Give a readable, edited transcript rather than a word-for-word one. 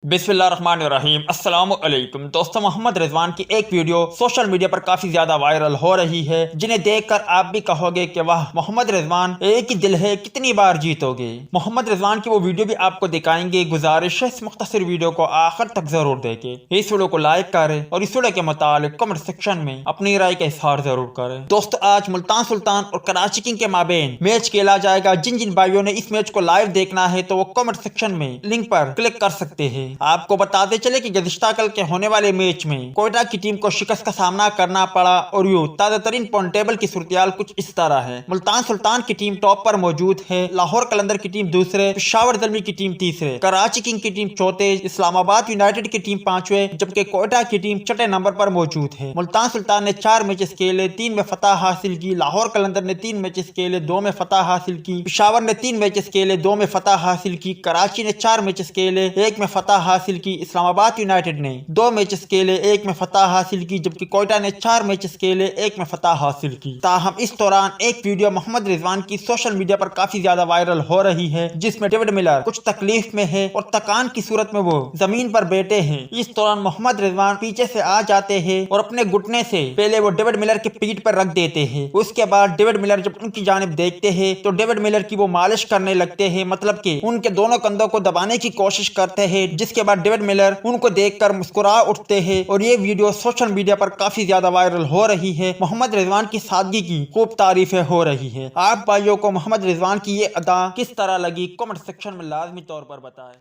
बिस्मिल्लाहिर्रहमानिर्रहीम। अस्सलाम वालेकुम दोस्तों, मोहम्मद रिजवान की एक वीडियो सोशल मीडिया पर काफी ज्यादा वायरल हो रही है, जिन्हें देखकर आप भी कहोगे कि वाह मोहम्मद रिजवान एक ही दिल है, कितनी बार जीतोगे। मोहम्मद रिजवान की वो वीडियो भी आपको दिखाएंगे। गुजारिश है इस मुख्तसर वीडियो को आखिर तक जरूर देखें। इस वीडियो को लाइक करें और इस वीडियो के मुतालिक कमेंट सेक्शन में अपनी राय का इजहार जरूर करें। दोस्तों, आज मुल्तान सुल्तान और कराची किंग के माबेन मैच खेला जाएगा। जिन जिन भाइयों ने इस मैच को लाइव देखना है तो वो कमेंट सेक्शन में लिंक पर क्लिक कर सकते हैं। आपको बताते चले कि गुज़िश्ता कल के होने वाले मैच में कोयटा की टीम को शिकस्त का सामना करना पड़ा और यूं ताज़ा तरीन पॉइंट टेबल की सूरत कुछ इस तरह है। मुल्तान सुल्तान की टीम टॉप पर मौजूद है, लाहौर कलंदर की टीम दूसरे, पेशावर ज़ल्मी की टीम तीसरे, कराची किंग की टीम चौथे, इस्लामाबाद यूनाइटेड की टीम पांचवें, जबकि कोयटा की टीम छठे नंबर पर मौजूद है। मुल्तान सुल्तान ने 4 मैचेस खेले, 3 में फतह हासिल की। लाहौर कलंदर ने 3 मैचेस खेले, 2 में फतह हासिल की। पेशावर ने 3 मैचेस खेले, 2 में फतह हासिल की। कराची ने 4 मैचेस खेले, 1 में फतह हासिल की। इस्लामाबाद यूनाइटेड ने 2 मैचेस खेले, 1 में फतह हासिल की, जबकि कोयटा ने 4 मैचेस खेले, 1 में फतह हासिल की। ताहम इस दौरान एक वीडियो मोहम्मद रिजवान की सोशल मीडिया पर काफी ज्यादा वायरल हो रही है, जिसमें डेविड मिलर कुछ तकलीफ में है और थकान की सूरत में वो जमीन पर बैठे हैं। इस दौरान मोहम्मद रिजवान पीछे से आ जाते हैं और अपने घुटने से पहले वो डेविड मिलर के पीठ पर रख देते हैं। उसके बाद डेविड मिलर जब उनकी जानिब देखते हैं तो डेविड मिलर की वो मालिश करने लगते हैं, मतलब कि उनके दोनों कंधों को दबाने की कोशिश करते हैं। जिसके बाद डेविड मिलर उनको देखकर मुस्कुरा उठते हैं और ये वीडियो सोशल मीडिया पर काफी ज्यादा वायरल हो रही है। मोहम्मद रिजवान की सादगी की खूब तारीफें हो रही है। आप भाइयों को मोहम्मद रिजवान की ये अदा किस तरह लगी, कमेंट सेक्शन में लाजमी तौर पर बताएं।